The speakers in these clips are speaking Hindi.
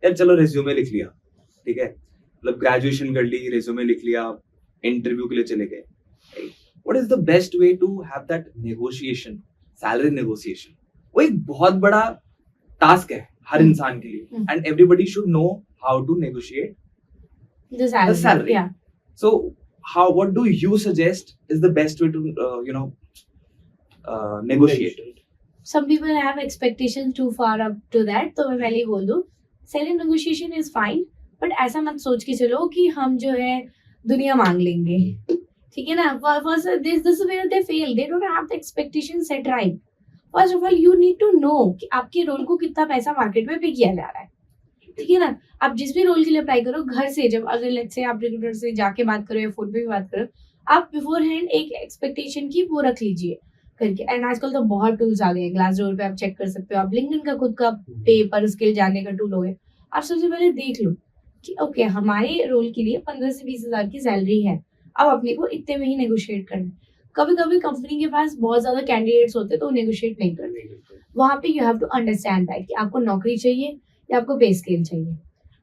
यार चलो रेज्यूमे लिख लिया, ठीक है, मतलब ग्रेजुएशन कर ली, रेज्यूमे लिख लिया, इंटरव्यू के लिए चले गए. What is the best way to have that negotiation, salary negotiation? वो एक बहुत बड़ा टास्क है हर इंसान के लिए, and everybody should know how to negotiate The salary. the salary. Yeah. So what do you suggest is the best way to negotiate? Some people have expectations too far up to that, तो मैं पहले ही बोल दूं, salary negotiation is fine, but ऐसा मत सोच के चलो कि हम जो है दुनिया मांग लेंगे, ठीक है ना. First, this is where they fail. They don't have the expectation set right. First of all, you need to know कि आपके रोल को कितना पैसा मार्केट में पे किया जा रहा है, ठीक है ना. आप जिस भी रोल के लिए अप्लाई करो, घर से जब अगर लेट्स से आप रिक्रूटर से जाके बात करो या फोन पे भी बात करो, आप बिफोर हैंड एक एक्सपेक्टेशन की वो रख लीजिए करके. एंड आजकल तो बहुत टूल्स आ गए हैं, ग्लासडोर पे आप चेक कर सकते हो, आप लिंक्डइन का खुद का पे पर स्किल जानने का टूल हो गया. आप सबसे पहले देख लो कि ओके हमारे रोल के लिए 15 से 20 हजार की सैलरी है, अब अपने को इतने में ही नेगोशिएट करना है. कभी कभी कंपनी के पास बहुत ज्यादा कैंडिडेट्स होते हैं तो नेगोशिएट नहीं करते. वहां पे you have to understand that कि आपको नौकरी चाहिए या आपको पे स्केल चाहिए,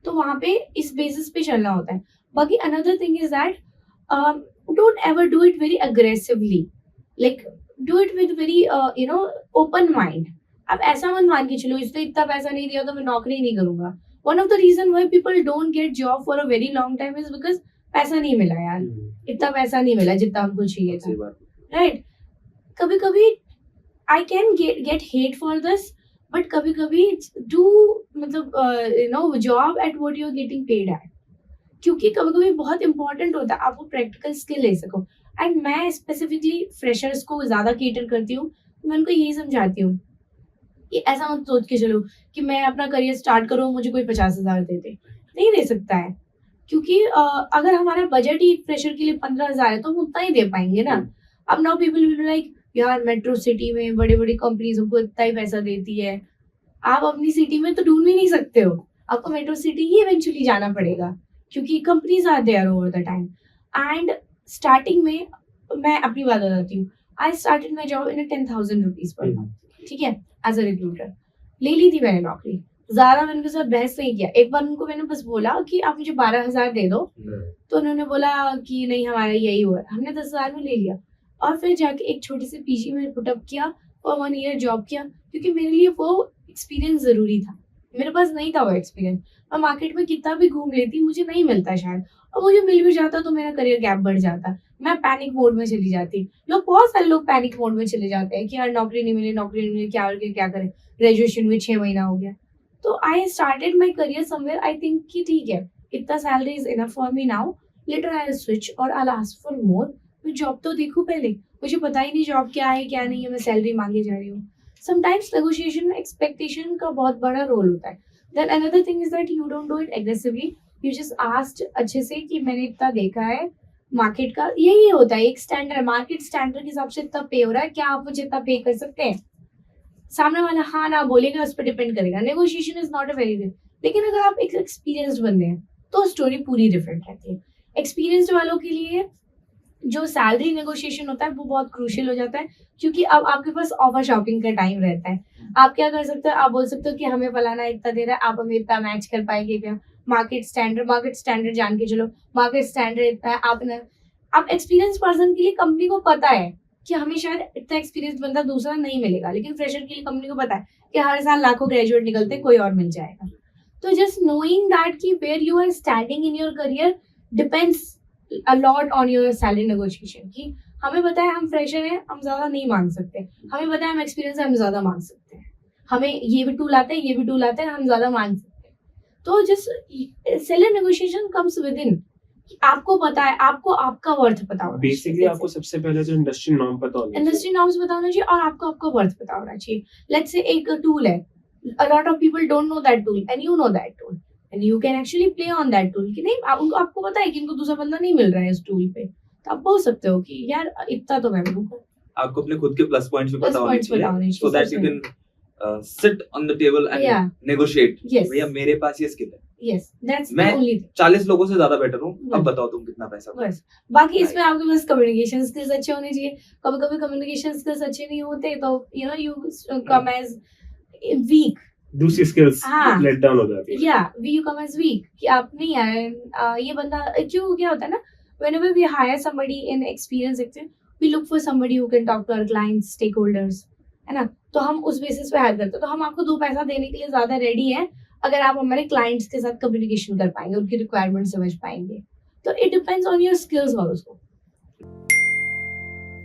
तो वहां पे इस बेसिस पे चलना होता है. बाकी another thing is that don't ever do it very aggressively, like do it with very open mind. आप ऐसा मत मान के चलो इसने इतना पैसा नहीं दिया तो मैं नौकरी नहीं करूंगा. One of the reason why people don't get job for a very long time is because पैसा नहीं मिला यार, इतना पैसा नहीं मिला जितना हमको चाहिए था, राइट. कभी कभी I can get hate for this, but कभी कभी डू मतलब job at what you are getting paid at, क्योंकि कभी कभी बहुत इंपॉर्टेंट होता है आपको प्रैक्टिकल स्किल ले सको. एंड मैं स्पेसिफिकली फ्रेशर्स को ज्यादा केटर करती हूँ, मैं उनको यही समझाती हूँ कि ऐसा मत सोच के चलो कि मैं अपना करियर स्टार्ट करूँ मुझे कोई 50,000 दे दे, नहीं दे सकता है. क्योंकि अगर हमारा बजट ही फ्रेशर के लिए 15,000 है तो हम उतना ही दे पाएंगे ना. अब now people will be like यार मेट्रो सिटी में बड़ी बड़ी कंपनीज हमको इतना ही पैसा देती है. आप अपनी सिटी में तो ढूंढ भी नहीं सकते हो, आपको मेट्रो सिटी ही इवेंचुअली जाना पड़ेगा क्योंकि companies are there over the time. And starting में मैं अपनी बात बताती हूँ, I started my job in 10,000 rupees per month, ठीक है, एज अ रिक्रूटर. ले ली थी मैंने नौकरी, ज्यादा मैंने उनके साथ बहस नहीं किया. एक बार उनको मैंने बस बोला कि आप मुझे 12,000 दे दो, तो उन्होंने बोला कि नहीं हमारा यही हुआ. हमने 10,000 में ले लिया और फिर जाके एक छोटे से पीजी में पुटअप किया और 1 ईयर जॉब किया, क्योंकि मेरे लिए वो एक्सपीरियंस जरूरी था. मेरे पास नहीं था वो एक्सपीरियंस. मैं मार्केट में कितना भी घूम लेती मुझे नहीं मिलता शायद, और मुझे मिल भी जाता तो मेरा करियर गैप बढ़ जाता, मैं पैनिक मोड में चली जाती. बहुत सारे लोग पैनिक मोड में चले जाते हैं कि यार नौकरी नहीं मिली क्या करें, ग्रेजुएशन में 6 महीना हो गया. तो I started my career somewhere, I think कि ठीक है इतना salary is enough for me now, later I switch और आई आस्क फॉर मोर. मैं जॉब तो देखूं पहले, मुझे पता ही नहीं जॉब क्या है क्या नहीं है, मैं सैलरी मांगे जा रही हूँ. समटाइम्स नेगोशिएशन में एक्सपेक्टेशन का बहुत बड़ा रोल होता है. Then another thing is that you don't do it aggressively, you just asked अच्छे से कि मैंने इतना देखा है मार्केट का यही होता है, एक स्टैंडर्ड मार्केट स्टैंडर्ड के हिसाब से इतना पे हो रहा है, क्या आप मुझे इतना पे कर सकते हैं. सामने वाला हाँ ना बोलेगा, उस पर डिपेंड करेगा. Negotiation is not a very thing. लेकिन अगर आप एक एक्सपीरियंस्ड बंदे हैं तो स्टोरी पूरी डिफरेंट रहती है. एक्सपीरियंस्ड वालों के लिए जो सैलरी नेगोशिएशन होता है वो बहुत क्रूशियल हो जाता है, क्योंकि अब आपके पास ऑफर शॉपिंग का टाइम रहता है. आप क्या कर सकते हो, आप बोल सकते हो कि हमें फलाना इतना दे रहा है, आप हमें इतना मैच कर पाएंगे क्या. मार्केट स्टैंडर्ड जान के चलो, मार्केट स्टैंडर्ड इतना है. आप एक्सपीरियंस पर्सन के लिए कंपनी को पता है कि हमें शायद इतना एक्सपीरियंस बंदा दूसरा नहीं मिलेगा, लेकिन फ्रेशर के लिए कंपनी को पता है कि हर साल लाखों ग्रेजुएट निकलते कोई और मिल जाएगा. तो जस्ट नोइंग दैट कि where you are standing in your career depends a lot on your salary negotiation. कि हमें पता है हम फ्रेशर हैं, हम ज्यादा नहीं मांग सकते, हमें पता है हम एक्सपीरियंस है, हम ज्यादा मांग सकते हैं, हमें ये भी टूल आते हैं ये भी टूल आते हैं, हम ज्यादा मांग सकते हैं. तो just salary negotiation comes with in, आपको पता है, आपको आपका वर्थ पता होना चाहिए. बेसिकली आपको सबसे पहले जो इंडस्ट्री नॉर्म पता होना चाहिए, इंडस्ट्री नॉर्म्स पता होना चाहिए और आपको आपका वर्थ पता होना चाहिए. लेट्स से एक टूल है, a lot of people don't know that tool and you know that tool and you can actually play on that tool कि नहीं आपको पता है कि इनको दूसरा बंदा नहीं मिल रहा है इस टूल पे, तो आप बोल सकते हो कि यार इतना तो मैं भूखूं. आपको अपने खुद के प्लस पॉइंट्स भी पता होने चाहिए so that you can sit on the table and negotiate. भैया मेरे पास ये स्किल है, yes that's मैं the only thing. 40 लोगों से ज्यादा बेटर हूँ, अब बताओ तुम कितना पैसा. बस बाकी इसमें आपके पास कम्युनिकेशन स्किल्स अच्छे होने चाहिए. कभी कभी कम्युनिकेशन स्किल्स अच्छे नहीं होते तो you know you come as weak. दूसरी skills हाँ। let down हो जाती है. या we you come as week कि आप नहीं यार ये बंदा जो क्या होता है ना whenever we hire somebody in experienced sector we look for somebody who can talk to our clients stakeholders है ना, तो हम उस बेसिस पे हायर करते हैं, तो हम आपको 2 पैसा देने के लिए ज्यादा रेडी हैं अगर आप हमारे क्लाइंट्स के साथ कम्युनिकेशन कर पाएंगे, उनकी रिक्वायरमेंट समझ पाएंगे. तो it depends on your skills also.